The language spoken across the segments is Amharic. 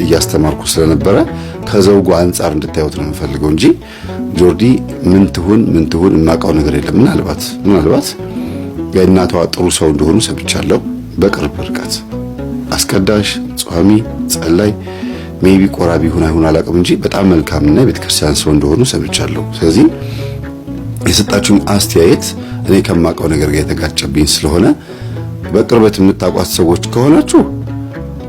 እያስተማርኩ ስለነበረ ከዘውጉ አንፃር እንድታዩት ነው የምፈልገው እንጂ ጆርዲ ምን ትሁን የማውቀው ነገር የለም። ምናልባት የእናቷ ጥሩ ሰው እንደሆኑ ሰምቻለሁ። በቅርብ ርቀት አስቀዳሽ፣ ጿሚ፣ ጸላይ ሜቢ ቆራቢ ይሁን አላውቅም እንጂ በጣም መልካምና የቤተክርስቲያን ሰው እንደሆኑ ሰምቻለሁ። ስለዚህ የሰጣችሁኝ አስተያየት እኔ ከማውቀው ነገር ጋር የተጋጨብኝ ስለሆነ በቅርበት የምታውቋት ሰዎች ከሆናችሁ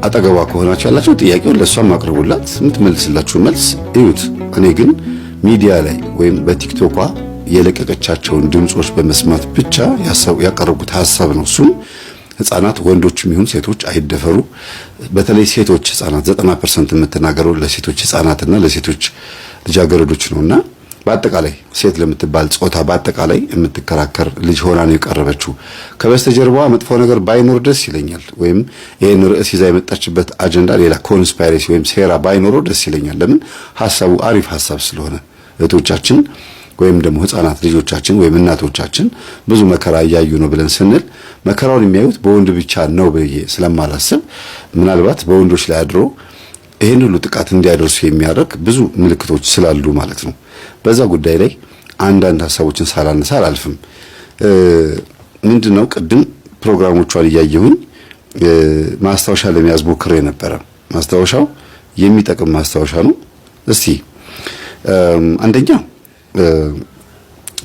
አጠገቧ ከሆናችሁ ያላችሁ ጥያቄውን ለሷም አቅርቡላት፣ የምትመልስላችሁ መልስ እዩት። እኔ ግን ሚዲያ ላይ ወይም በቲክቶኳ የለቀቀቻቸውን ድምጾች በመስማት ብቻ ያቀረብኩት ሐሳብ ነው። እሱም ህፃናት ወንዶችም ይሁን ሴቶች አይደፈሩ። በተለይ ሴቶች ህፃናት 90% የምትናገረው ለሴቶች ህፃናትና ለሴቶች ልጃገረዶች ነውና በአጠቃላይ ሴት ለምትባል ጾታ በአጠቃላይ የምትከራከር ልጅ ሆና ነው የቀረበችው። ከበስተጀርባዋ መጥፎ ነገር ባይኖር ደስ ይለኛል። ወይም ይሄን ርዕስ ይዛ የመጣችበት አጀንዳ ሌላ ኮንስፓይሬሲ ወይም ሴራ ባይኖረው ደስ ይለኛል። ለምን ሐሳቡ አሪፍ ሐሳብ ስለሆነ እህቶቻችን ወይም ደግሞ ህፃናት ልጆቻችን ወይም እናቶቻችን ብዙ መከራ እያዩ ነው ብለን ስንል መከራውን የሚያዩት በወንድ ብቻ ነው ብዬ ስለማላስብ ምናልባት በወንዶች ላይ አድሮ ይሄን ሁሉ ጥቃት እንዲያደርሱ የሚያደርግ ብዙ ምልክቶች ስላሉ ማለት ነው። በዛ ጉዳይ ላይ አንዳንድ ሐሳቦችን ሳላነሳ አላልፍም። ምንድነው ቅድም ፕሮግራሞቿን እያየሁኝ ማስታወሻ ለመያዝ ሞክሬ ነበረ። ማስታወሻው የሚጠቅም ማስታወሻ ነው። እስቲ አንደኛ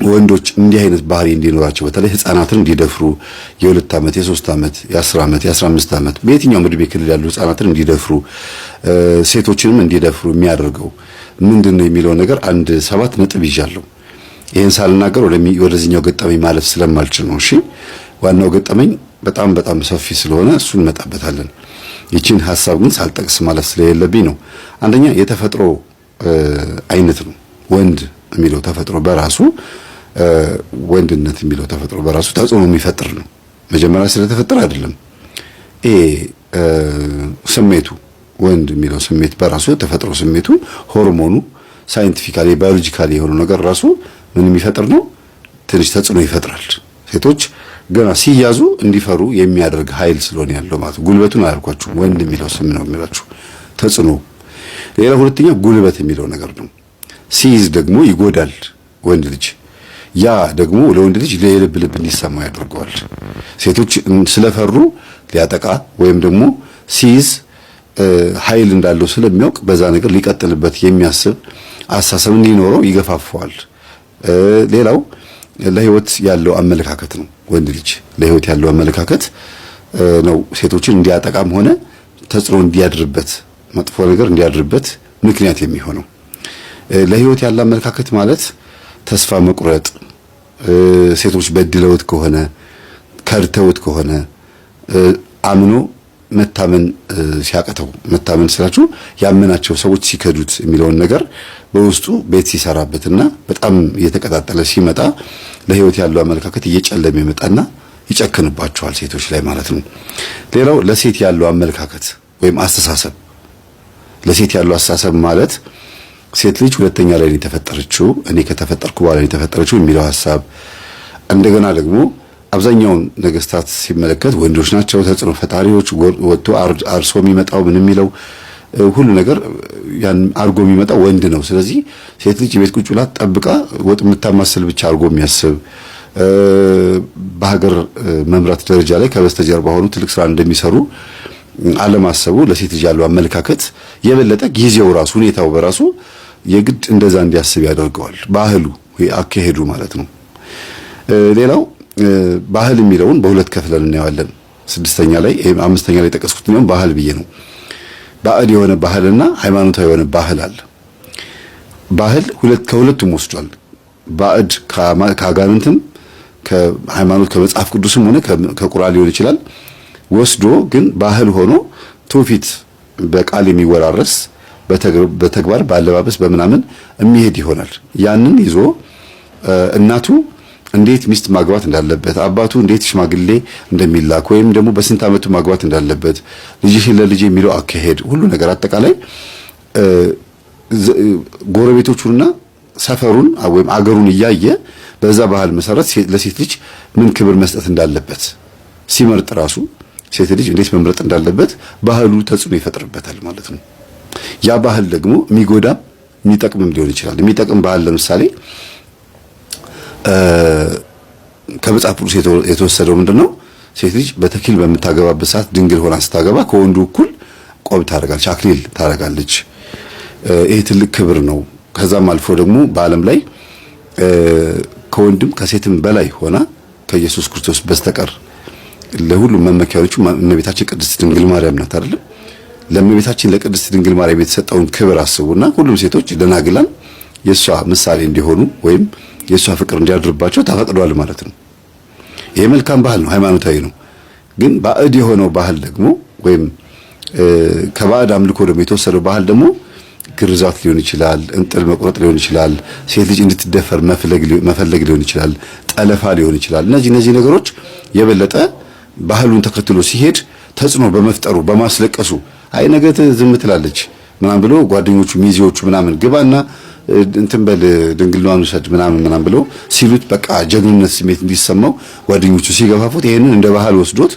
ወንዶች እንዲህ አይነት ባህሪ እንዲኖራቸው በተለይ ህፃናትን እንዲደፍሩ የ2 ዓመት የ3 ዓመት የ10 ዓመት የ15 ዓመት በየትኛውም ዕድሜ ክልል ያሉ ህፃናትን እንዲደፍሩ ሴቶችንም እንዲደፍሩ የሚያደርገው ምንድነው የሚለው ነገር አንድ 7 ነጥብ ይዣለሁ። ይሄን ሳልናገር ወደዚህኛው ገጠመኝ ማለፍ ስለማልችል ነው። እሺ ዋናው ገጠመኝ በጣም ሰፊ ስለሆነ እሱን እንመጣበታለን። ይቺን ሐሳብ ግን ሳልጠቅስ ማለፍ ስለሌለብኝ ነው። አንደኛ የተፈጥሮ አይነት ነው። ወንድ የሚለው ተፈጥሮ በራሱ ወንድነት የሚለው ተፈጥሮ በራሱ ተጽዕኖ የሚፈጥር ነው። መጀመሪያ ስለተፈጠረ አይደለም። ስሜቱ ወንድ የሚለው ስሜት በራሱ ተፈጥሮ ስሜቱ ሆርሞኑ ሳይንቲፊካሊ ባዮሎጂካሊ የሆነው ነገር ራሱ ምን የሚፈጥር ነው? ትንሽ ተጽዕኖ ይፈጥራል። ሴቶች ገና ሲያዙ እንዲፈሩ የሚያደርግ ኃይል ስለሆነ ያለው ማለት ጉልበቱን አያልኳችሁም። ወንድ የሚለው ስም ነው የሚላችሁ ተጽዕኖ። ሌላ ሁለተኛ ጉልበት የሚለው ነገር ነው። ሲይዝ ደግሞ ይጎዳል ወንድ ልጅ። ያ ደግሞ ለወንድ ልጅ ልብ እንዲሰማው ያደርገዋል። ሴቶች ስለፈሩ ሊያጠቃ ወይም ደግሞ ሲይዝ ኃይል እንዳለው ስለሚያውቅ በዛ ነገር ሊቀጥልበት የሚያስብ አሳሰብ እንዲኖረው ይገፋፈዋል። ሌላው ለህይወት ያለው አመለካከት ነው። ወንድ ልጅ ለህይወት ያለው አመለካከት ነው ሴቶችን እንዲያጠቃም ሆነ ተጽዕኖ እንዲያድርበት መጥፎ ነገር እንዲያድርበት ምክንያት የሚሆነው። ለህይወት ያለ አመለካከት ማለት ተስፋ መቁረጥ፣ ሴቶች በድለውት ከሆነ ከርተውት ከሆነ አምኖ መታመን ሲያቀተው፣ መታመን ስላችሁ ያመናቸው ሰዎች ሲከዱት የሚለውን ነገር በውስጡ ቤት ሲሰራበትና በጣም እየተቀጣጠለ ሲመጣ ለህይወት ያለው አመለካከት እየጨለመ ይመጣና ይጨክንባቸዋል ሴቶች ላይ ማለት ነው። ሌላው ለሴት ያለው አመለካከት ወይም አስተሳሰብ፣ ለሴት ያለው አስተሳሰብ ማለት ሴት ልጅ ሁለተኛ ላይ ነው የተፈጠረችው፣ እኔ ከተፈጠርኩ በኋላ ነው የተፈጠረችው የሚለው ሐሳብ። እንደገና ደግሞ አብዛኛውን ነገስታት ሲመለከት ወንዶች ናቸው ተጽዕኖ ፈጣሪዎች፣ ወጥቶ አርሶ የሚመጣው ምን የሚለው ሁሉ ነገር ያን አርጎ የሚመጣው ወንድ ነው። ስለዚህ ሴት ልጅ ቤት ቁጭ ብላ ጠብቃ ወጥ የምታማስል ብቻ አርጎ የሚያስብ በሀገር መምራት ደረጃ ላይ ከበስተጀርባ ሆኑ ትልቅ ስራ እንደሚሰሩ አለማሰቡ ለሴት ልጅ ያለው አመለካከት የበለጠ ጊዜው ራሱ ሁኔታው በራሱ የግድ እንደዛ እንዲያስብ ያደርገዋል። ባህሉ ወይ አካሄዱ ማለት ነው። ሌላው ባህል የሚለውን በሁለት ከፍለን እናየዋለን። 6ኛ ላይ 5ኛ ላይ ጠቀስኩት ነው ባህል ብዬ ነው። ባዕድ የሆነ ባህልና ሃይማኖታዊ የሆነ ባህል አለ። ባህል ከሁለቱም ወስዷል። ባዕድ ከአጋንንትም ከሃይማኖት ከመጽሐፍ ቅዱስም ሆነ ከቁርአን ሊሆን ይችላል ወስዶ ግን ባህል ሆኖ ትውፊት በቃል የሚወራረስ በተግባር ባለባበስ በመናምን የሚሄድ ይሆናል። ያንን ይዞ እናቱ እንዴት ሚስት ማግባት እንዳለበት፣ አባቱ እንዴት ሽማግሌ እንደሚላክ ወይም ደግሞ በስንት ዓመቱ ማግባት እንዳለበት፣ ልጅሽን ለልጅ የሚለው አካሄድ ሁሉ ነገር አጠቃላይ ጎረቤቶቹንና ሰፈሩን ወይም አገሩን እያየ በዛ ባህል መሰረት ለሴት ልጅ ምን ክብር መስጠት እንዳለበት ሲመርጥ ራሱ ሴት ልጅ እንዴት መምረጥ እንዳለበት ባህሉ ተጽዕኖ ይፈጥርበታል ማለት ነው። ያ ባህል ደግሞ የሚጎዳም የሚጠቅምም ሊሆን ይችላል። የሚጠቅም ባህል ለምሳሌ ከመጽሐፍ ቅዱስ የተወሰደው ምንድነው? ሴት ልጅ በተክሊል በምታገባበት ሰዓት ድንግል ሆና ስታገባ ከወንዱ እኩል ቆብ ታደርጋለች፣ አክሊል ታደርጋለች። ይሄ ትልቅ ክብር ነው። ከዛም አልፎ ደግሞ በዓለም ላይ ከወንድም ከሴትም በላይ ሆና ከኢየሱስ ክርስቶስ በስተቀር ለሁሉም መመኪያዎቹ እመቤታችን ቅድስት ድንግል ማርያም ናት አይደል? ለእመቤታችን ለቅድስት ድንግል ማርያም የተሰጠውን ክብር አስቡና ሁሉም ሴቶች ደናግላን የሷ ምሳሌ እንዲሆኑ ወይም የሷ ፍቅር እንዲያድርባቸው ተፈቅዷል ማለት ነው። ይሄ መልካም ባህል ነው፣ ሃይማኖታዊ ነው። ግን ባዕድ የሆነው ባህል ደግሞ ወይም ከባዕድ አምልኮ ደግሞ የተወሰደው ባህል ደግሞ ግርዛት ሊሆን ይችላል፣ እንጥል መቁረጥ ሊሆን ይችላል፣ ሴት ልጅ እንድትደፈር መፈለግ ሊሆን ይችላል፣ ጠለፋ ሊሆን ይችላል። እነዚህ ነገሮች የበለጠ ባህሉን ተከትሎ ሲሄድ ተጽዕኖ በመፍጠሩ በማስለቀሱ አይ ነገ ዝም ትላለች ምናምን ብሎ ጓደኞቹ ሚዜዎቹ ምናምን ግባና እንትን በል ድንግልናዋን ውሰድ ምናምን ብሎ ሲሉት በቃ ጀግንነት ስሜት እንዲሰማው ጓደኞቹ ሲገፋፉት ይሄንን እንደ ባህል ወስዶት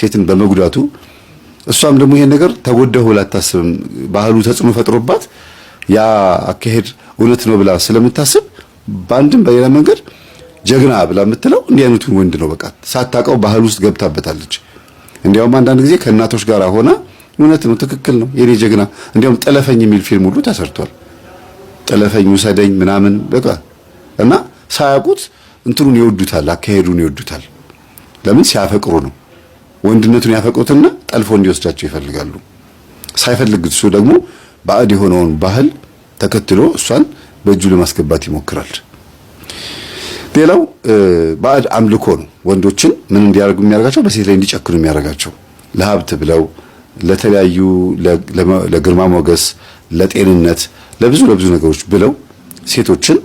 ሴትን በመጉዳቱ እሷም ደግሞ ይሄን ነገር ተጎዳሁ ብላ አታስብም። ባህሉ ተጽዕኖ ፈጥሮባት ያ አካሄድ እውነት ነው ብላ ስለምታስብ በአንድም በሌላ መንገድ ጀግና ብላ የምትለው እንዲህ አይነቱን ወንድ ነው። በቃ ሳታውቀው ባህል ውስጥ ገብታበታለች። እንዲያውም አንዳንድ ጊዜ ከእናቶች ጋር ሆና እውነት ነው ትክክል ነው የኔ ጀግና፣ እንዲያውም ጠለፈኝ የሚል ፊልም ሁሉ ተሰርቷል። ጠለፈኝ ውሰደኝ ምናምን በቃ እና ሳያውቁት እንትኑን ይወዱታል፣ አካሄዱን ይወዱታል። ለምን? ሲያፈቅሩ ነው። ወንድነቱን ያፈቅሩትና ጠልፎ እንዲወስዳቸው ይፈልጋሉ። ሳይፈልግ እሱ ደግሞ ባዕድ የሆነውን ባህል ተከትሎ እሷን በእጁ ለማስገባት ይሞክራል። ሌላው ባዕድ አምልኮ ነው። ወንዶችን ምን እንዲያደርጉ የሚያደርጋቸው? በሴት ላይ እንዲጨክኑ የሚያደርጋቸው ለሀብት ብለው ለተለያዩ ለግርማ ሞገስ፣ ለጤንነት፣ ለብዙ ነገሮች ብለው ሴቶችን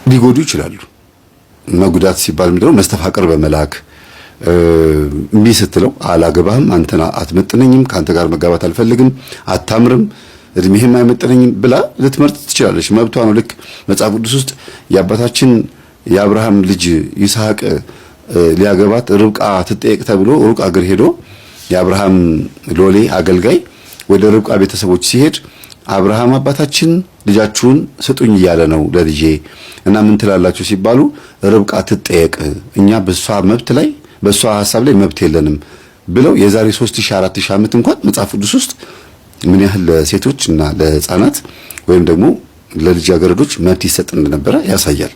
ሊጎዱ ይችላሉ። መጉዳት ሲባል ምንድነው? መስተፋቅር በመላክ እምቢ ስትለው አላገባህም፣ አንተና አትመጥነኝም፣ ካንተ ጋር መጋባት አልፈልግም፣ አታምርም፣ እድሜህም አይመጥነኝም ብላ ልትመርጥ ትችላለች። መብቷ ነው። ልክ መጽሐፍ ቅዱስ ውስጥ የአባታችን የአብርሃም ልጅ ይስሐቅ ሊያገባት ርብቃ ትጠየቅ ተብሎ ሩቅ አገር ሄዶ የአብርሃም ሎሌ አገልጋይ ወደ ርብቃ ቤተሰቦች ሲሄድ አብርሃም አባታችን ልጃችሁን ስጡኝ እያለ ነው ለልጄ እና ምን ትላላችሁ ሲባሉ ርብቃ ትጠየቅ፣ እኛ በሷ መብት ላይ በሷ ሐሳብ ላይ መብት የለንም ብለው የዛሬ 3000 4000 ዓመት እንኳን መጽሐፍ ቅዱስ ውስጥ ምን ያህል ለሴቶች እና ለሕፃናት ወይም ደግሞ ለልጃገረዶች መብት ይሰጥ እንደነበረ ያሳያል።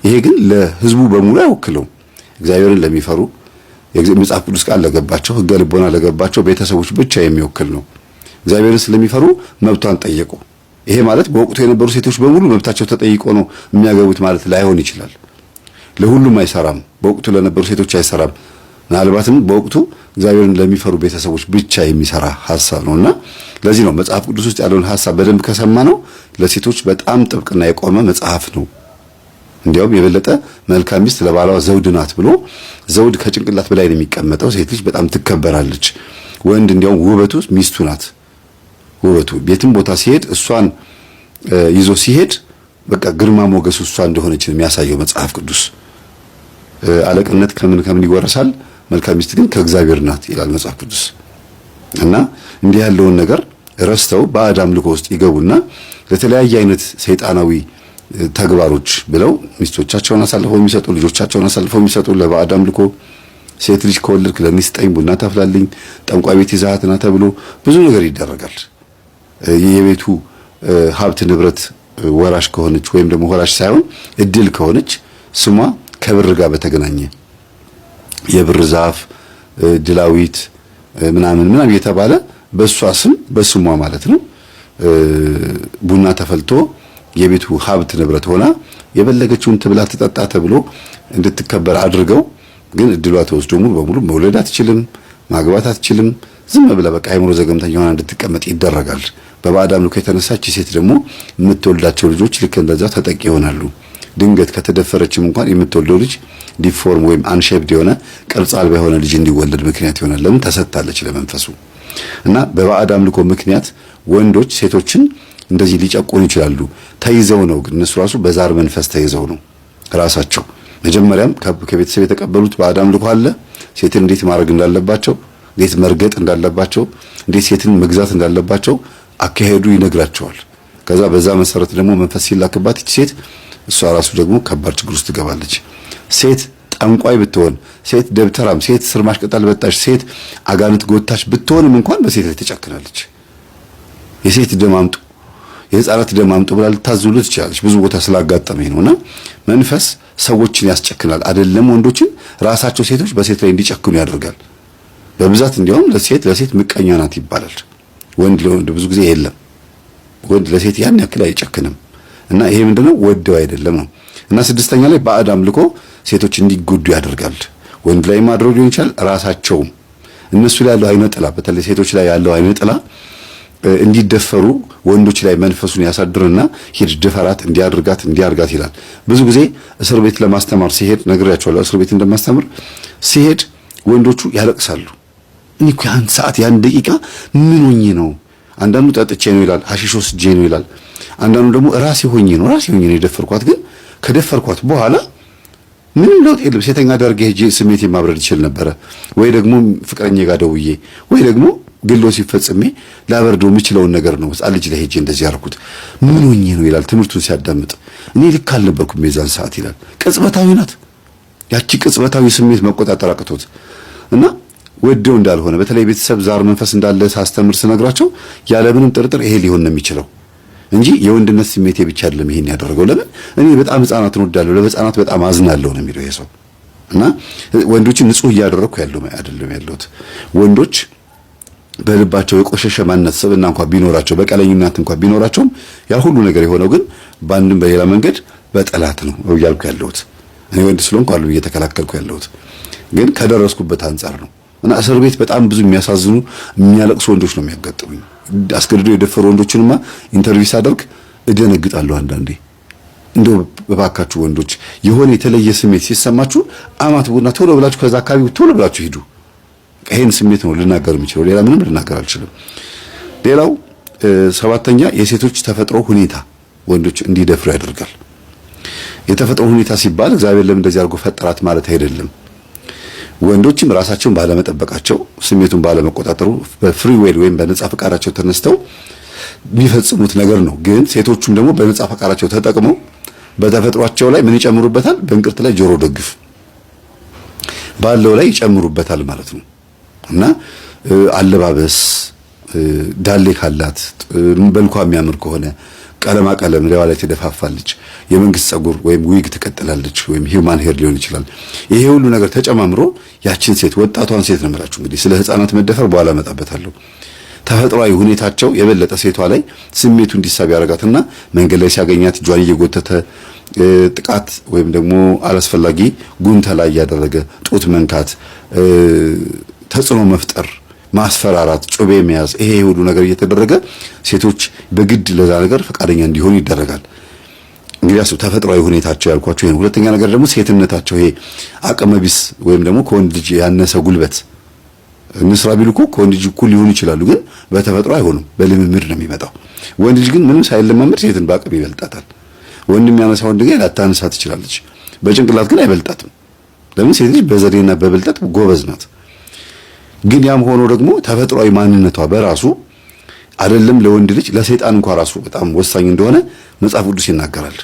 ይሄ ግን ለሕዝቡ በሙሉ አይወክለውም። እግዚአብሔርን ለሚፈሩ የመጽሐፍ ቅዱስ ቃል ለገባቸው ሕገ ልቦና ለገባቸው ቤተሰቦች ብቻ የሚወክል ነው። እግዚአብሔርን ስለሚፈሩ መብቷን ጠየቁ። ይሄ ማለት በወቅቱ የነበሩ ሴቶች በሙሉ መብታቸው ተጠይቆ ነው የሚያገቡት ማለት ላይሆን ይችላል። ለሁሉም አይሰራም። በወቅቱ ለነበሩ ሴቶች አይሰራም። ምናልባትም በወቅቱ እግዚአብሔርን ለሚፈሩ ቤተሰቦች ብቻ የሚሰራ ሐሳብ ነውና ለዚህ ነው መጽሐፍ ቅዱስ ውስጥ ያለውን ሐሳብ በደንብ ከሰማ ነው ለሴቶች በጣም ጥብቅና የቆመ መጽሐፍ ነው። እንዲያውም የበለጠ መልካም ሚስት ለባሏ ዘውድ ናት ብሎ ዘውድ ከጭንቅላት በላይ ነው የሚቀመጠው። ሴት ልጅ በጣም ትከበራለች። ወንድ እንዲያውም ውበቱ ሚስቱ ናት። ውበቱ ቤትም ቦታ ሲሄድ እሷን ይዞ ሲሄድ በቃ ግርማ ሞገሱ እሷ እንደሆነች ነው የሚያሳየው መጽሐፍ ቅዱስ። አለቅነት ከምን ይወረሳል? መልካም ሚስት ግን ከእግዚአብሔር ናት ይላል መጽሐፍ ቅዱስ። እና እንዲህ ያለውን ነገር ረስተው ባዕድ አምልኮ ውስጥ ይገቡና ለተለያየ አይነት ሰይጣናዊ ተግባሮች ብለው ሚስቶቻቸውን አሳልፈው የሚሰጡ፣ ልጆቻቸውን አሳልፈው የሚሰጡ ለባዕድ አምልኮ። ሴት ልጅ ከወለድክ ለኔ ስጠኝ፣ ቡና ታፍላልኝ፣ ጠንቋይ ቤት ይዛሃት ና ተብሎ ብዙ ነገር ይደረጋል። የቤቱ ሀብት ንብረት ወራሽ ከሆነች ወይም ደግሞ ወራሽ ሳይሆን እድል ከሆነች ስሟ ከብር ጋር በተገናኘ የብር ዛፍ ድላዊት ምናምን እየተባለ በሷ ስም በስሟ ማለት ነው ቡና ተፈልቶ የቤቱ ሀብት ንብረት ሆና የበለገችውን ትብላ ትጠጣ ተብሎ እንድትከበር አድርገው፣ ግን እድሏ ተወስዶ ሙሉ በሙሉ መውለድ አትችልም፣ ማግባት አትችልም። ዝም ብላ በቃ አይምሮ ዘገምተኛ ሆና እንድትቀመጥ ይደረጋል። በባዕድ አምልኮ የተነሳች ሴት ደግሞ የምትወልዳቸው ልጆች ልክ እንደዛ ተጠቂ ይሆናሉ። ድንገት ከተደፈረችም እንኳን የምትወልደው ልጅ ዲፎርም ወይም አንሼፕድ የሆነ ቅርጽ አልባ የሆነ ልጅ እንዲወለድ ምክንያት ይሆናል። ለምን? ተሰጥታለች ለመንፈሱ። እና በባዕድ አምልኮ ምክንያት ወንዶች ሴቶችን እንደዚህ ሊጨቁኑ ይችላሉ። ተይዘው ነው ግን እነሱ ራሱ በዛር መንፈስ ተይዘው ነው ራሳቸው። መጀመሪያም ከቤተሰብ የተቀበሉት ባዕድ አምልኮ አለ። ሴትን እንዴት ማድረግ እንዳለባቸው እንዴት መርገጥ እንዳለባቸው፣ እንዴት ሴትን መግዛት እንዳለባቸው አካሄዱ ይነግራቸዋል። ከዛ በዛ መሰረት ደግሞ መንፈስ ሲላክባት እቺ ሴት እሷ ራሱ ደግሞ ከባድ ችግር ውስጥ ትገባለች። ሴት ጠንቋይ ብትሆን፣ ሴት ደብተራም፣ ሴት ስርማሽ ቅጠል በጣሽ፣ ሴት አጋንንት ጎታች ብትሆንም እንኳን በሴት ላይ ትጨክናለች። የሴት ደም አምጡ፣ የህፃናት ደም አምጡ ብላ ልታዝሉ ትችላለች። ብዙ ቦታ ስላጋጠመኝ ነውና መንፈስ ሰዎችን ያስጨክናል። አይደለም ወንዶችን፣ ራሳቸው ሴቶች በሴት ላይ እንዲጨክኑ ያደርጋል። በብዛት እንዲያውም ለሴት ምቀኛ ናት ይባላል። ወንድ ለወንድ ብዙ ጊዜ የለም። ወንድ ለሴት ያን ያክል አይጨክንም። እና ይሄ ምንድነው ወደው አይደለም ነው። እና ስድስተኛ ላይ ባዕድ አምልኮ ሴቶች እንዲጎዱ ያደርጋል። ወንድ ላይ ማድረግ ሊሆን ይችላል፣ ራሳቸውም እነሱ ላይ ያለው አይነ ጥላ፣ በተለይ ሴቶች ላይ ያለው አይነ ጥላ እንዲደፈሩ ወንዶች ላይ መንፈሱን ያሳድርና ሂድ ድፈራት፣ እንዲያርጋት ይላል። ብዙ ጊዜ እስር ቤት ለማስተማር ሲሄድ ነግሬያቸዋለሁ። እስር ቤት እንደማስተምር ሲሄድ ወንዶቹ ያለቅሳሉ። እኔ እኮ ያን ሰዓት ያን ደቂቃ ምን ሆኜ ነው? አንዳንዱ ጠጥቼ ነው ይላል፣ ሐሺሽ ወስጄ ነው ይላል። አንዳንዱ ደግሞ ራሴ ሆኜ ነው የደፈርኳት። ግን ከደፈርኳት በኋላ ምንም ለውጥ የለም። ሴተኛ ዳርጌ ሄጄ ስሜት ማብረድ ይችል ነበረ፣ ወይ ደግሞ ፍቅረኛ ጋር ደውዬ፣ ወይ ደግሞ ግሎ ሲፈጽሜ ላበርደው የምችለውን ነገር ነው ሕፃን ልጅ ላይ ሄጄ እንደዚህ ያደረኩት። ምን ሆኜ ነው ይላል። ትምህርቱን ሲያዳምጥ እኔ ልክ አልነበርኩም የዛን ሰዓት ይላል። ቅጽበታዊ ናት ያቺ ቅጽበታዊ ስሜት መቆጣጠር አቅቶት እና ወደው እንዳልሆነ በተለይ ቤተሰብ ዛር መንፈስ እንዳለ ሳስተምር ስነግራቸው ያለምንም ጥርጥር ይሄ ሊሆን ነው የሚችለው እንጂ የወንድነት ስሜቴ ብቻ አይደለም ይሄን ያደረገው። ለምን እኔ በጣም ሕፃናትን ወዳለሁ፣ ለሕፃናት በጣም አዝናለሁ ነው የሚለው ይሄ ሰው። እና ወንዶችን ንጹህ እያደረኩ ያለው አይደለም ያለሁት። ወንዶች በልባቸው የቆሸሸ ማንነት ስብዕና እንኳን ቢኖራቸው፣ በቀለኝነት እንኳን ቢኖራቸውም ያ ሁሉ ነገር የሆነው ግን በአንድም በሌላ መንገድ በጠላት ነው እያልኩ ያለሁት። እኔ ወንድ ስለሆንኩ አሉ እየተከላከልኩ ያለሁት ግን ከደረስኩበት አንጻር ነው። እና እስር ቤት በጣም ብዙ የሚያሳዝኑ የሚያለቅሱ ወንዶች ነው የሚያጋጥሙኝ። አስገድደው የደፈሩ ወንዶችንማ ኢንተርቪው ሳደርግ እደነግጣለሁ አንዳንዴ። እንደው በባካችሁ ወንዶች የሆነ የተለየ ስሜት ሲሰማችሁ አማትቡና ቶሎ ብላችሁ ከዛ አካባቢ ቶሎ ብላችሁ ሂዱ። ይሄን ስሜት ነው ልናገር የምችለው፣ ሌላ ምንም ልናገር አልችልም። ሌላው ሰባተኛ የሴቶች ተፈጥሮ ሁኔታ ወንዶች እንዲደፍሩ ያደርጋል። የተፈጥሮ ሁኔታ ሲባል እግዚአብሔር ለምን እንደዚህ አድርጎ ፈጠራት ማለት አይደለም። ወንዶችም ራሳቸውን ባለመጠበቃቸው፣ ስሜቱን ባለመቆጣጠሩ በፍሪ ዌል ወይም በነጻ ፈቃዳቸው ተነስተው የሚፈጽሙት ነገር ነው። ግን ሴቶቹም ደግሞ በነጻ ፈቃዳቸው ተጠቅመው በተፈጥሯቸው ላይ ምን ይጨምሩበታል? በእንቅርት ላይ ጆሮ ደግፍ ባለው ላይ ይጨምሩበታል ማለት ነው። እና አለባበስ ዳሌ ካላት በልኳ የሚያምር ከሆነ ቀለማ ቀለም ለዋ ላይ ትደፋፋለች፣ የመንግስት ጸጉር ወይም ዊግ ትቀጥላለች፣ ወይም ሂውማን ሄር ሊሆን ይችላል። ይሄ ሁሉ ነገር ተጨማምሮ ያችን ሴት ወጣቷን ሴት ነው የምላችሁ። እንግዲህ ስለ ሕፃናት መደፈር በኋላ እመጣበታለሁ። ተፈጥሯዊ ሁኔታቸው የበለጠ ሴቷ ላይ ስሜቱ እንዲሳብ ያደርጋትና መንገድ ላይ ሲያገኛት እጇን እየጎተተ ጥቃት ወይም ደግሞ አላስፈላጊ ጉንተላ እያደረገ ጡት መንካት፣ ተጽዕኖ መፍጠር፣ ማስፈራራት፣ ጩቤ መያዝ፣ ይሄ ሁሉ ነገር እየተደረገ ሴቶች በግድ ለዛ ነገር ፈቃደኛ እንዲሆኑ ይደረጋል። እንግዲህ ተፈጥሯዊ ሁኔታቸው ያልኳቸው ይሄን። ሁለተኛ ነገር ደግሞ ሴትነታቸው፣ ይሄ አቅመ ቢስ ወይም ደግሞ ከወንድ ልጅ ያነሰ ጉልበት እንስራ ቢሉ እኮ ከወንድ ልጅ እኩል ሊሆኑ ይችላሉ፣ ግን በተፈጥሮ አይሆኑም። በልምምድ ነው የሚመጣው። ወንድ ልጅ ግን ምንም ሳይለማመድ ሴትን በአቅም ይበልጣታል። ወንድም ያነሳ ወንድ ግን ላታነሳ ትችላለች፣ በጭንቅላት ግን አይበልጣትም። ለምን? ሴት ልጅ በዘዴና በብልጠት ጎበዝ ናት። ግን ያም ሆኖ ደግሞ ተፈጥሯዊ ማንነቷ በራሱ አይደለም ለወንድ ልጅ ለሰይጣን እንኳን ራሱ በጣም ወሳኝ እንደሆነ መጽሐፍ ቅዱስ ይናገራል።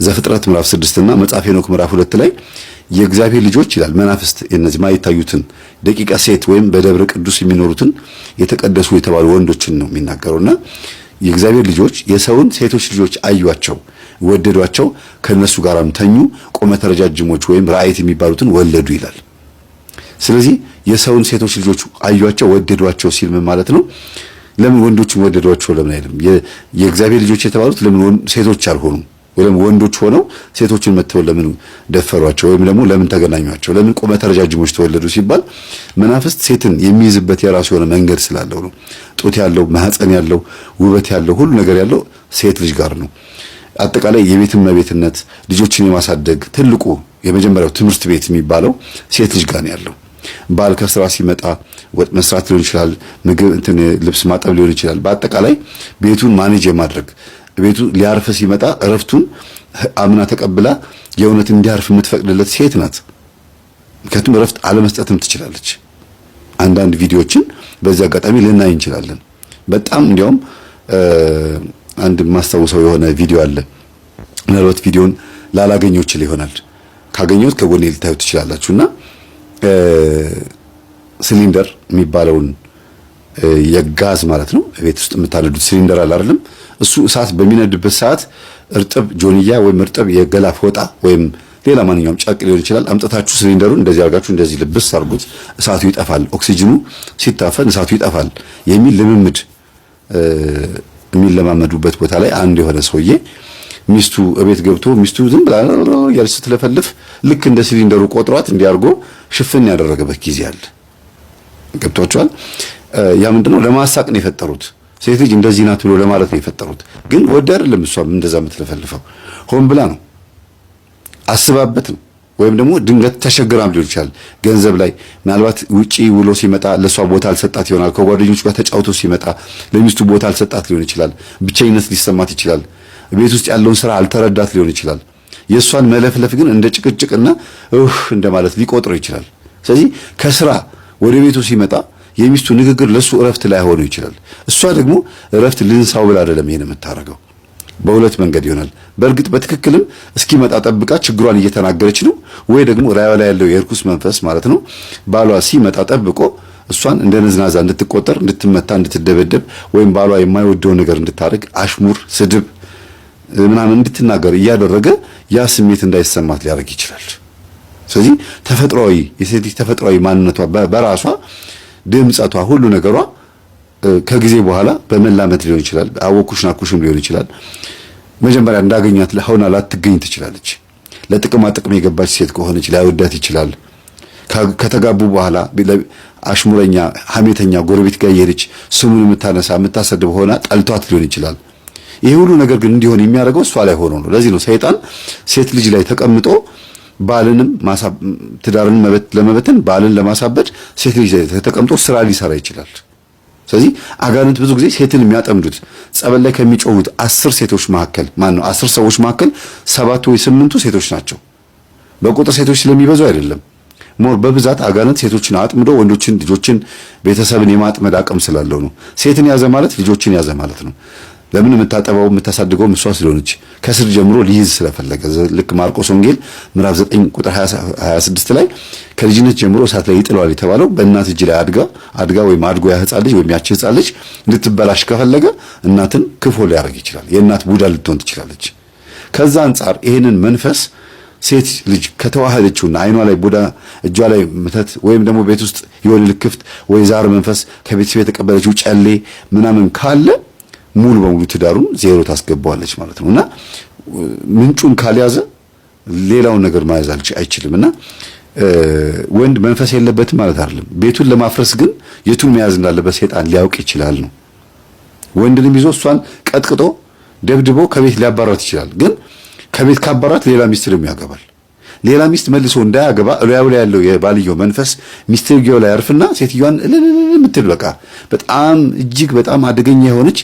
ዘፍጥረት ምዕራፍ 6 እና መጽሐፈ ሄኖክ ምዕራፍ 2 ላይ የእግዚአብሔር ልጆች ይላል መናፍስት እነዚህ ማይታዩትን ደቂቀ ሴት ወይም በደብረ ቅዱስ የሚኖሩትን የተቀደሱ የተባሉ ወንዶችን ነው የሚናገረውና የእግዚአብሔር ልጆች የሰውን ሴቶች ልጆች አዩአቸው፣ ወደዷቸው፣ ከነሱ ጋርም ተኙ፣ ቁመተ ረጃጅሞች ወይም ራእይት የሚባሉትን ወለዱ ይላል። ስለዚህ የሰውን ሴቶች ልጆች አዩአቸው፣ ወደዷቸው ሲል ምን ማለት ነው? ለምን ወንዶችን ወደዷቸው ለምን አይልም? የእግዚአብሔር ልጆች የተባሉት ለምን ሴቶች አልሆኑም? ወይም ወንዶች ሆነው ሴቶችን መተው ለምን ደፈሯቸው? ወይም ደግሞ ለምን ተገናኟቸው? ለምን ቁመተ ረጃጅሞች ተወለዱ ሲባል መናፍስት ሴትን የሚይዝበት የራሱ የሆነ መንገድ ስላለው ነው። ጡት ያለው ማህፀን ያለው ውበት ያለው ሁሉ ነገር ያለው ሴት ልጅ ጋር ነው። አጠቃላይ የቤት እመቤትነት ልጆችን የማሳደግ ትልቁ የመጀመሪያው ትምህርት ቤት የሚባለው ሴት ልጅ ጋር ነው ያለው። ባል ከስራ ሲመጣ ወጥ መስራት ሊሆን ይችላል፣ ምግብ ልብስ ማጠብ ሊሆን ይችላል። በአጠቃላይ ቤቱን ማኔጅ የማድረግ ቤቱ ሊያርፍ ሲመጣ እረፍቱን አምና ተቀብላ የእውነት እንዲያርፍ የምትፈቅድለት ሴት ናት። ምክንያቱም እረፍት አለመስጠትም ትችላለች። አንዳንድ ቪዲዮዎችን በዚህ አጋጣሚ ልናይ እንችላለን። በጣም እንዲያውም አንድ ማስታወሰው የሆነ ቪዲዮ አለ። ምናልባት ቪዲዮን ላላገኘው ይችላል ይሆናል። ካገኘሁት ከጎኔ ልታዩት ትችላላችሁና ሲሊንደር የሚባለውን የጋዝ ማለት ነው ቤት ውስጥ የምታነዱት ሲሊንደር አለ አይደለም? እሱ እሳት በሚነድበት ሰዓት እርጥብ ጆንያ ወይም እርጥብ የገላ ፎጣ ወይም ሌላ ማንኛውም ጨርቅ ሊሆን ይችላል። አምጥታችሁ ሲሊንደሩን እንደዚህ አድርጋችሁ እንደዚህ ልብስ አድርጉት፣ እሳቱ ይጠፋል። ኦክሲጅኑ ሲታፈን እሳቱ ይጠፋል የሚል ልምምድ የሚለማመዱበት ቦታ ላይ አንድ የሆነ ሰውዬ ሚስቱ እቤት ገብቶ ሚስቱ ዝም ብላ ያለች ስትለፈልፍ ልክ እንደ ሲሊንደሩ ቆጥሯት እንዲያርጎ ሽፍን ያደረገበት ጊዜ አለ። ገብቷቸዋል። ያ ምንድነው ለማሳቅ ነው የፈጠሩት። ሴት ልጅ እንደዚህ ናት ብሎ ለማለት ነው የፈጠሩት። ግን ወደ አይደለም እሷም እንደዛ የምትለፈልፈው ሆን ብላ ነው፣ አስባበት ነው። ወይም ደግሞ ድንገት ተሸግራም ሊሆን ይችላል። ገንዘብ ላይ ምናልባት ውጪ ውሎ ሲመጣ ለሷ ቦታ አልሰጣት ይሆናል። ከጓደኞቹ ጋር ተጫውቶ ሲመጣ ለሚስቱ ቦታ አልሰጣት ሊሆን ይችላል። ብቸኝነት ሊሰማት ይችላል። ቤት ውስጥ ያለውን ስራ አልተረዳት ሊሆን ይችላል። የእሷን መለፍለፍ ግን እንደ ጭቅጭቅና እንደማለት ሊቆጥረው ይችላል። ስለዚህ ከስራ ወደ ቤቱ ሲመጣ የሚስቱ ንግግር ለሱ እረፍት ላይ ሆኖ ይችላል። እሷ ደግሞ እረፍት ልንሳው ብላ አይደለም ይሄን የምታረገው። በሁለት መንገድ ይሆናል። በእርግጥ በትክክልም እስኪመጣ ጠብቃ ችግሯን እየተናገረች ነው፣ ወይ ደግሞ ራያ ላይ ያለው የርኩስ መንፈስ ማለት ነው ባሏ ሲመጣ ጠብቆ እሷን እንደ ነዝናዛ እንድትቆጠር፣ እንድትመታ፣ እንድትደበደብ ወይም ባሏ የማይወደው ነገር እንድታደርግ አሽሙር፣ ስድብ ምናምን እንድትናገር እያደረገ ያ ስሜት እንዳይሰማት ሊያደርግ ይችላል። ስለዚህ ተፈጥሯዊ የሴት ተፈጥሯዊ ማንነቷ በራሷ ድምጸቷ ሁሉ ነገሯ ከጊዜ በኋላ በመላመት ሊሆን ይችላል። አወኩሽ ናኩሽም ሊሆን ይችላል። መጀመሪያ እንዳገኛት ለሆና ላትገኝ ትችላለች። ለጥቅማ ጥቅም የገባች ሴት ከሆነች ላይወዳት ይችላል። ከተጋቡ በኋላ አሽሙረኛ፣ ሐሜተኛ ጎረቤት ጋር የሄደች ስሙን የምታነሳ የምታሰድብ ሆና ጠልቷት ሊሆን ይችላል። ይሄ ሁሉ ነገር ግን እንዲሆን የሚያደርገው እሷ ላይ ሆኖ ነው። ለዚህ ነው ሰይጣን ሴት ልጅ ላይ ተቀምጦ ባልንም ትዳርን ለመበተን ባልን ለማሳበድ ሴት ልጅ ላይ ተቀምጦ ስራ ሊሰራ ይችላል። ስለዚህ አጋንንት ብዙ ጊዜ ሴትን የሚያጠምዱት ጸበል ላይ ከሚጮሁት 10 ሴቶች መካከል 10 ሰዎች መካከል 7 ወይ 8 ሴቶች ናቸው። በቁጥር ሴቶች ስለሚበዙ አይደለም። ሞር በብዛት አጋንንት ሴቶችን አጥምዶ ወንዶችን፣ ልጆችን፣ ቤተሰብን የማጥመድ አቅም ስላለው ነው። ሴትን ያዘ ማለት ልጆችን ያዘ ማለት ነው። ለምን የምታጠባው የምታሳድገው እሷ ስለሆነች ከስር ጀምሮ ሊይዝ ስለፈለገ። ልክ ማርቆስ ወንጌል ምዕራፍ 9 ቁጥር 26 ላይ ከልጅነት ጀምሮ እሳት ላይ ይጥለዋል የተባለው በእናት እጅ ላይ አድጋ ወይም አድጎ ያ ሕፃን ልጅ ወይም ያቺ ሕፃን ልጅ እንድትበላሽ ከፈለገ እናትን ክፉ ሊያደርግ ይችላል። የእናት ቡዳ ልትሆን ትችላለች። ከዛ አንጻር ይሄንን መንፈስ ሴት ልጅ ከተዋሃደችውና አይኗ ላይ ቡዳ እጇ ላይ ምተት ወይም ደግሞ ቤት ውስጥ የሆነ ልክፍት ወይ ዛር መንፈስ ከቤተሰብ የተቀበለችው ጨሌ ምናምን ካለ ሙሉ በሙሉ ትዳሩን ዜሮ ታስገባዋለች ማለት ነውና ምንጩን ካልያዘ ሌላውን ነገር ማያዝ አይችልምና ወንድ መንፈስ የለበትም ማለት አይደለም። ቤቱን ለማፍረስ ግን የቱን መያዝ እንዳለበት ሰይጣን ሊያውቅ ይችላል ነው። ወንድንም ይዞ እሷን ቀጥቅጦ ደብድቦ ከቤት ሊያባራት ይችላል። ግን ከቤት ካባራት ሌላ ሚስት ደግሞ ያገባል። ሌላ ሚስት መልሶ እንዳያገባ እላዩ ላይ ያለው የባልየው መንፈስ ሚስትየው ላይ ያርፍና ሴትዮዋን የምትል በቃ በጣም እጅግ በጣም አደገኛ የሆነች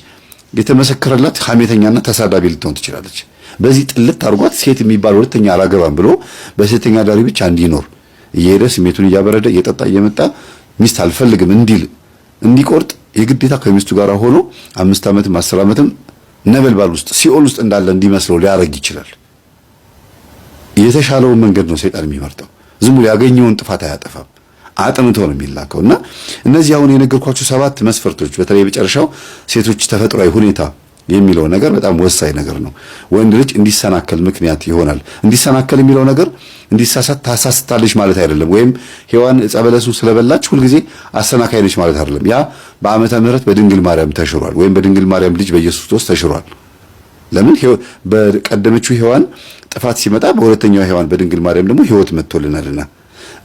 የተመሰከረላት ሐሜተኛና ተሳዳቢ ልትሆን ትችላለች። በዚህ ጥልት አርጓት ሴት የሚባል ሁለተኛ አላገባም ብሎ በሴተኛ ዳሪ ብቻ እንዲኖር እየሄደ ስሜቱን እያበረደ እየጠጣ እየመጣ ሚስት አልፈልግም እንዲቆርጥ የግዴታ ከሚስቱ ጋር ሆኖ 5 ዓመትም 10 ዓመትም ነበልባል ውስጥ ሲኦል ውስጥ እንዳለ እንዲመስለው ሊያረግ ይችላል። የተሻለውን መንገድ ነው ሰይጣን የሚመርጠው። ዝም ብሎ ያገኘውን ጥፋት አያጠፋም። አጥንቶ ነው የሚላከውና እነዚህ አሁን የነገርኳችሁ 7 መስፈርቶች በተለይ በመጨረሻው ሴቶች ተፈጥሯዊ ሁኔታ የሚለው ነገር በጣም ወሳኝ ነገር ነው። ወንድ ልጅ እንዲሰናከል ምክንያት ይሆናል። እንዲሰናከል የሚለው ነገር እንዲሳሳት ታሳስታለች ማለት አይደለም። ወይም ሔዋን ዕፀ በለሱን ስለበላች ሁልጊዜ አሰናካይ ነች ማለት አይደለም። ያ በዓመተ ምሕረት በድንግል ማርያም ተሽሯል፣ ወይም በድንግል ማርያም ልጅ በኢየሱስ ክርስቶስ ተሽሯል። ለምን በቀደመችው ሔዋን ጥፋት ሲመጣ በሁለተኛው ሔዋን በድንግል ማርያም ደግሞ ሕይወት መጥቶልናልና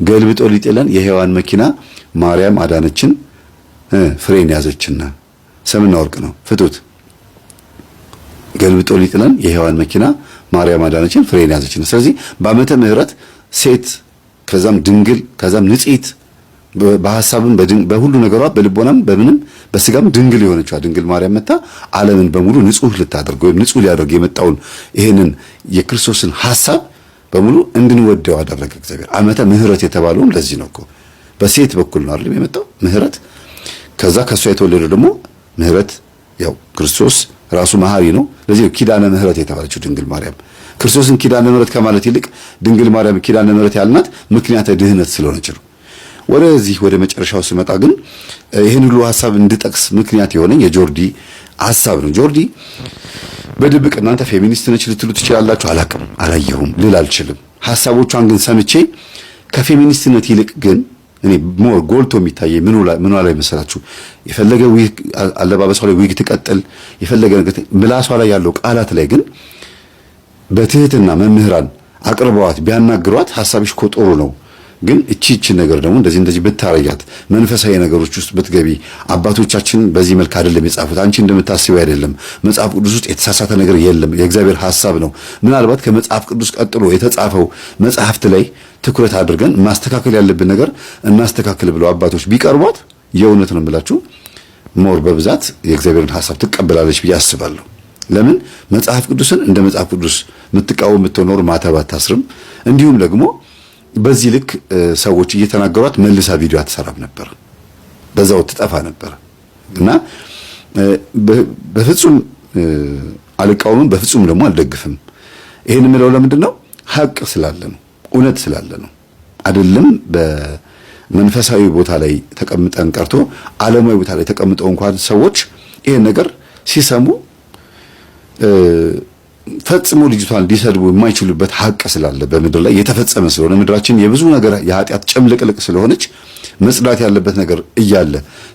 ገልብጦ ሊጥለን የሔዋን መኪና ማርያም አዳነችን፣ ፍሬን ያዘችና ሰምና ወርቅ ነው ፍቱት። ገልብጦ ሊጥለን የሔዋን መኪና ማርያም አዳነችን፣ ፍሬን ያዘችን። ስለዚህ በዓመተ ምሕረት ሴት ከዛም ድንግል ከዛም ንጽሕት በሐሳብም በሁሉ ነገሯ በልቦናም በምንም በስጋም ድንግል የሆነችዋ ድንግል ማርያም መጣ ዓለምን በሙሉ ንጹህ ልታደርግ ወይም ንጹህ ሊያደርግ የመጣውን ይሄንን የክርስቶስን ሐሳብ በሙሉ እንድንወደው አደረገ እግዚአብሔር። ዓመተ ምሕረት የተባለውም ለዚህ ነው እኮ በሴት በኩል ነው አይደል የመጣው ምህረት። ከዛ ከሷ የተወለደው ደግሞ ምህረት ያው ክርስቶስ ራሱ መሐሪ ነው። ለዚህ ኪዳነ ምህረት የተባለችው ድንግል ማርያም ክርስቶስን ኪዳነ ምህረት ከማለት ይልቅ ድንግል ማርያም ኪዳነ ምህረት ያልናት ምክንያተ ድህነት ስለሆነች ነው። ወደዚህ ወደ መጨረሻው ስመጣ ግን ይሄን ሁሉ ሐሳብ እንድጠቅስ ምክንያት የሆነኝ የጆርዲ ሐሳብ ነው። ጆርዲ በድብቅ እናንተ ፌሚኒስት ነች ልትሉ ትችላላችሁ። አላቅም፣ አላየሁም ልል አልችልም። ሐሳቦቿን ግን ሰምቼ ከፌሚኒስትነት ይልቅ ግን እኔ ሞር ጎልቶ የሚታየኝ ምኑ ላይ መሰላችሁ? የፈለገ ዊግ አለባበሷ ላይ ዊግ ትቀጥል፣ የፈለገ ነገር ምላሷ ላይ ያለው ቃላት ላይ ግን በትህትና መምህራን አቅርበዋት ቢያናግሯት ሐሳብሽ እኮ ጥሩ ነው፣ ግን እቺ ነገር ደግሞ እንደዚህ ብታረያት መንፈሳዊ ነገሮች ውስጥ ብትገቢ አባቶቻችን በዚህ መልክ አይደለም የጻፉት፣ አንቺ እንደምታስቢው አይደለም፣ መጽሐፍ ቅዱስ ውስጥ የተሳሳተ ነገር የለም፣ የእግዚአብሔር ሐሳብ ነው። ምናልባት ከመጽሐፍ ቅዱስ ቀጥሎ የተጻፈው መጽሐፍት ላይ ትኩረት አድርገን ማስተካከል ያለብን ነገር እናስተካክል ብለው አባቶች ቢቀርቧት የእውነት ነው ብላችሁ ሞር በብዛት የእግዚአብሔርን ሐሳብ ትቀበላለች ብዬ አስባለሁ። ለምን መጽሐፍ ቅዱስን እንደ መጽሐፍ ቅዱስ የምትቃወም የምትኖር ማተብ አታስርም። እንዲሁም ደግሞ በዚህ ልክ ሰዎች እየተናገሯት መልሳ ቪዲዮ አትሰራም ነበር፣ በዛው ትጠፋ ነበር። እና በፍጹም አልቃወምም፣ በፍጹም ደግሞ አልደግፍም። ይሄን የምለው ለምንድን ነው? ሐቅ ስላለ ነው፣ እውነት ስላለ ነው። አይደለም በመንፈሳዊ ቦታ ላይ ተቀምጠን ቀርቶ ዓለማዊ ቦታ ላይ ተቀምጠው እንኳን ሰዎች ይሄን ነገር ሲሰሙ ፈጽሞ ልጅቷን ሊሰድቡ የማይችሉበት ሐቅ ስላለ በምድር ላይ የተፈጸመ ስለሆነ ምድራችን የብዙ ነገር የኃጢአት ጨምልቅልቅ ስለሆነች መጽዳት ያለበት ነገር እያለ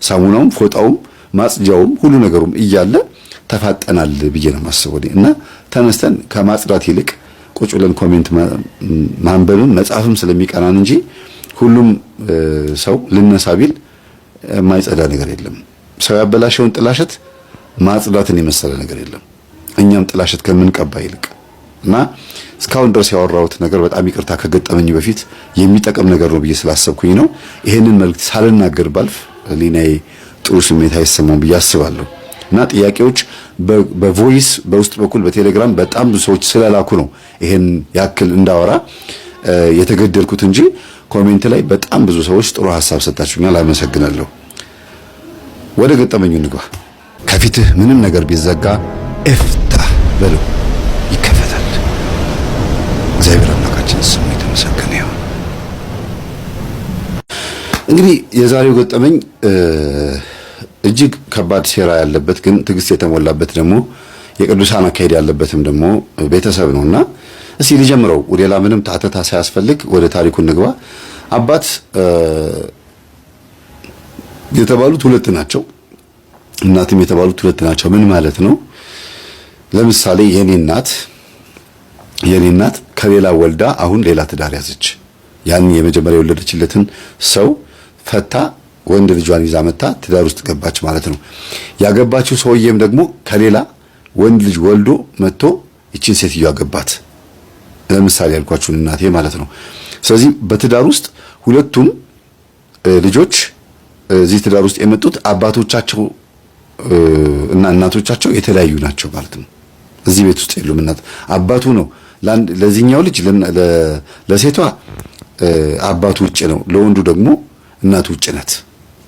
ሳሙናውም ፎጣውም ማጽጃውም ሁሉ ነገሩም እያለ ተፋጠናል ብዬ ነው የማስበው። እና ተነስተን ከማጽዳት ይልቅ ቁጭ ብለን ኮሜንት ማንበብም መጻፍም ስለሚቀናን እንጂ ሁሉም ሰው ልነሳ ቢል የማይጸዳ ነገር የለም። ሰው ያበላሸውን ጥላሸት ማጽዳትን የመሰለ ነገር የለም። እኛም ጥላሸት ከምንቀባ ይልቅ እና እስካሁን ድረስ ያወራሁት ነገር በጣም ይቅርታ ከገጠመኝ በፊት የሚጠቅም ነገር ነው ብዬ ስላሰብኩኝ ነው። ይሄንን መልእክት ሳልናገር ባልፍ ሊናዬ ጥሩ ስሜት አይሰማም ብዬ አስባለሁ። እና ጥያቄዎች በቮይስ በውስጥ በኩል በቴሌግራም በጣም ብዙ ሰዎች ስለላኩ ነው ይሄን ያክል እንዳወራ የተገደልኩት እንጂ ኮሜንት ላይ በጣም ብዙ ሰዎች ጥሩ ሐሳብ ሰጣችሁኛል። አመሰግናለሁ። ወደ ገጠመኙ እንግባ። ከፊትህ ምንም ነገር ቢዘጋ እፍታህ በለው ይከፈታል። እግዚአብሔር አምላካችን ስሙ የተመሰገነ ይሁን። እንግዲህ የዛሬው ገጠመኝ እጅግ ከባድ ሴራ ያለበት ግን ትዕግስት የተሞላበት ደግሞ የቅዱሳን አካሄድ ያለበትም ደግሞ ቤተሰብ ነውና እስኪ ልጀምረው። ሌላ ምንም ታተታ ሳያስፈልግ ወደ ታሪኩ እንግባ። አባት የተባሉት ሁለት ናቸው፣ እናትም የተባሉት ሁለት ናቸው። ምን ማለት ነው? ለምሳሌ የኔ እናት ከሌላ ወልዳ አሁን ሌላ ትዳር ያዘች። ያን የመጀመሪያ የወለደችለትን ሰው ፈታ ወንድ ልጇን ይዛ መጣ ትዳር ውስጥ ገባች ማለት ነው። ያገባችው ሰውዬም ደግሞ ከሌላ ወንድ ልጅ ወልዶ መጥቶ እቺን ሴትዮ አገባት። ለምሳሌ ያልኳችሁን እናቴ ማለት ነው። ስለዚህ በትዳር ውስጥ ሁለቱም ልጆች እዚህ ትዳር ውስጥ የመጡት አባቶቻቸው እና እናቶቻቸው የተለያዩ ናቸው ማለት ነው። እዚህ ቤት ውስጥ የሉም። እናት አባቱ ነው ለዚህኛው ልጅ ለሴቷ አባቱ ውጭ ነው፣ ለወንዱ ደግሞ እናቱ ውጭ ናት።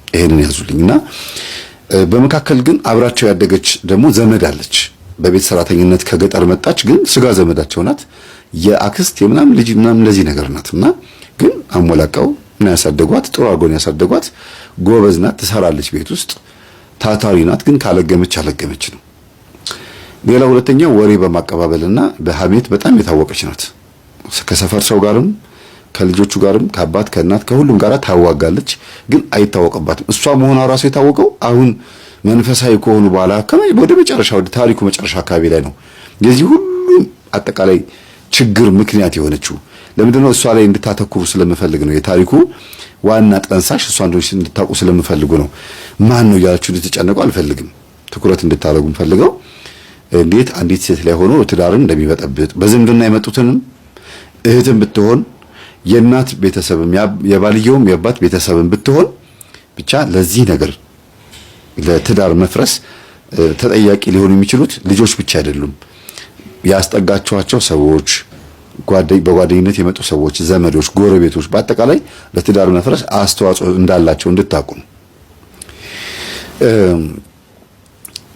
ይሄንን ያዙልኝና በመካከል ግን አብራቸው ያደገች ደግሞ ዘመድ አለች። በቤት ሰራተኝነት ከገጠር መጣች፣ ግን ስጋ ዘመዳቸው ናት። የአክስት የምናምን ልጅ ምናምን እንደዚህ ነገር ናትና ግን አሞላቀው እና ያሳደጓት ጥሩ አድርገው ያሳደጓት። ጎበዝ ናት፣ ትሰራለች፣ ቤት ውስጥ ታታሪ ናት። ግን ካለገመች አለገመች ነው። ሌላ ሁለተኛ ወሬ በማቀባበልና በሐሜት በጣም የታወቀች ናት። ከሰፈር ሰው ጋርም ከልጆቹ ጋርም ከአባት ከእናት ከሁሉም ጋር ታዋጋለች፣ ግን አይታወቅባትም። እሷ መሆኗ ራሱ የታወቀው አሁን መንፈሳዊ ከሆኑ በኋላ ወደ መጨረሻ ወደ ታሪኩ መጨረሻ አካባቢ ላይ ነው። የዚህ ሁሉ አጠቃላይ ችግር ምክንያት የሆነችው ለምንድነው? እሷ ላይ እንድታተኩሩ ስለምፈልግ ነው። የታሪኩ ዋና ጠንሳሽ እሷ እንደሆነች እንድታውቁ ስለምፈልጉ ነው። ማን ነው እያላችሁ እንድትጨነቁ አልፈልግም። ትኩረት እንድታደርጉ ፈልገው እንዴት አንዲት ሴት ላይ ሆኖ ትዳርን እንደሚበጠብጥ በዝምድና የመጡትንም እህትን ብትሆን የእናት ቤተሰብም የባልየውም የአባት ቤተሰብም ብትሆን ብቻ ለዚህ ነገር ለትዳር መፍረስ ተጠያቂ ሊሆኑ የሚችሉት ልጆች ብቻ አይደሉም። ያስጠጋቸዋቸው ሰዎች፣ በጓደኝነት የመጡ ሰዎች፣ ዘመዶች፣ ጎረቤቶች በአጠቃላይ ለትዳር መፍረስ አስተዋጽኦ እንዳላቸው እንድታውቁ ነው።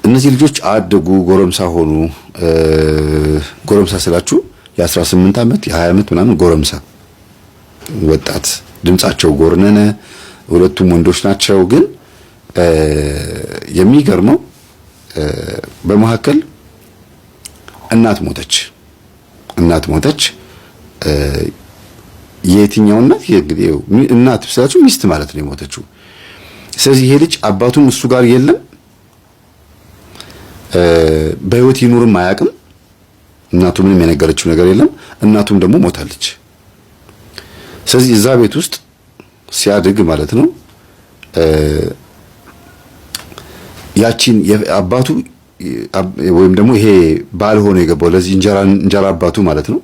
እነዚህ ልጆች አደጉ፣ ጎረምሳ ሆኑ። ጎረምሳ ስላችሁ የ18 ዓመት የ20 ዓመት ምናምን ጎረምሳ ወጣት፣ ድምጻቸው ጎርነነ፣ ሁለቱም ወንዶች ናቸው። ግን የሚገርመው በመካከል እናት ሞተች። የየትኛው እናት? እናት ስላችሁ ሚስት ማለት ነው የሞተችው። ስለዚህ ይሄ ልጅ አባቱም እሱ ጋር የለም፣ በህይወት ይኑርም አያውቅም። እናቱ ምንም የነገረችው ነገር የለም። እናቱም ደግሞ ሞታለች። ስለዚህ እዛ ቤት ውስጥ ሲያድግ ማለት ነው ያቺን አባቱ ወይም ደግሞ ይሄ ባል ሆኖ የገባው ለዚህ እንጀራ አባቱ ማለት ነው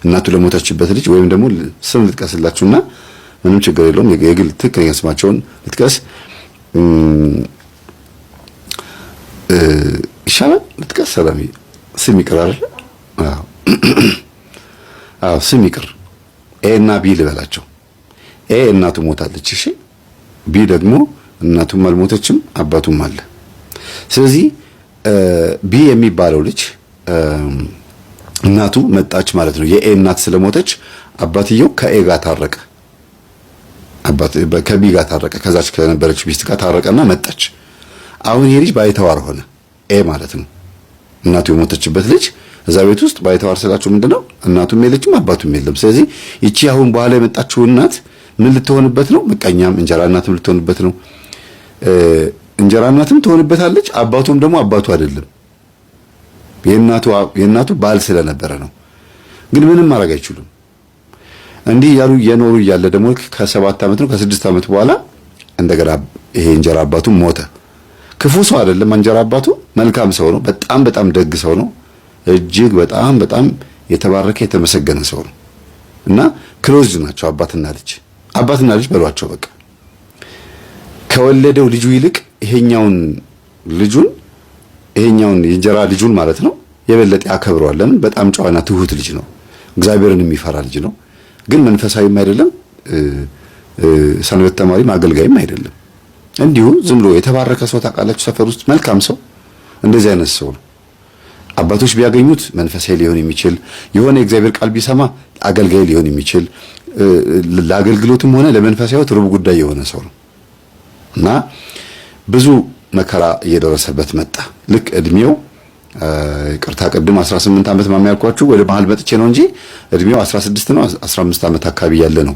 እናቱ ለሞተችበት ልጅ ወይም ደግሞ ስም ልጥቀስላችሁና ምንም ችግር የለውም የግል ትክክለኛ ስማቸውን ልጥቀስ ይሻላል። ልጥቀስ ሰላም ስም ይቅር አይደል? አዎ ስም ይቅር። ኤ እና ቢ ልበላቸው። ኤ እናቱ ሞታለች። እሺ ቢ ደግሞ እናቱም አልሞተችም አባቱም አለ። ስለዚህ ቢ የሚባለው ልጅ እናቱ መጣች ማለት ነው። የኤ እናት ስለሞተች አባትየው ከኤ ጋር ታረቀ። ከቢ ጋር ታረቀ። ከዛች ከነበረች ሚስት ጋር ታረቀና መጣች። አሁን ይሄ ልጅ ባይተዋር ሆነ። ኤ ማለት ነው እናቱ የሞተችበት ልጅ እዛ ቤት ውስጥ ባይተዋር ስላችሁ ምንድነው? እናቱም የለችም አባቱም የለም። ስለዚህ ይቺ አሁን በኋላ የመጣችው እናት ምን ልትሆንበት ነው? ምቀኛም እንጀራ እናትም ልትሆንበት ነው። እንጀራ እናትም ትሆንበታለች። አባቱም ደግሞ አባቱ አይደለም፣ የእናቱ ባል ስለነበረ ነው። ግን ምንም ማድረግ አይችሉም። እንዲህ ያሉ የኖሩ እያለ ደግሞ ከ7 ዓመት ነው ከ6 ዓመት በኋላ እንደገና ይሄ እንጀራ አባቱ ሞተ። ክፉ ሰው አይደለም እንጀራ አባቱ፣ መልካም ሰው ነው። በጣም በጣም ደግ ሰው ነው። እጅግ በጣም በጣም የተባረከ የተመሰገነ ሰው ነው። እና ክሎዝ ናቸው አባትና ልጅ በሏቸው። በቃ ከወለደው ልጁ ይልቅ ይሄኛውን የእንጀራ ልጁን ማለት ነው የበለጠ ያከብረዋል። ለምን? በጣም ጨዋና ትሁት ልጅ ነው። እግዚአብሔርን የሚፈራ ልጅ ነው። ግን መንፈሳዊም አይደለም፣ ሰንበት ተማሪም አገልጋይም አይደለም። እንዲሁ ዝም ብሎ የተባረከ ሰው ታውቃላችሁ፣ ሰፈር ውስጥ መልካም ሰው፣ እንደዚህ አይነት ሰው ነው። አባቶች ቢያገኙት መንፈሳዊ ሊሆን የሚችል የሆነ የእግዚአብሔር ቃል ቢሰማ አገልጋይ ሊሆን የሚችል ለአገልግሎትም ሆነ ለመንፈሳዊ ሕይወት ሩብ ጉዳይ የሆነ ሰው ነው እና ብዙ መከራ እየደረሰበት መጣ። ልክ እድሜው ይቅርታ ቅድም 18 ዓመት ማማ ያልኳችሁ ወደ መሀል መጥቼ ነው እንጂ እድሜው 16 ነው 15 ዓመት አካባቢ ያለ ነው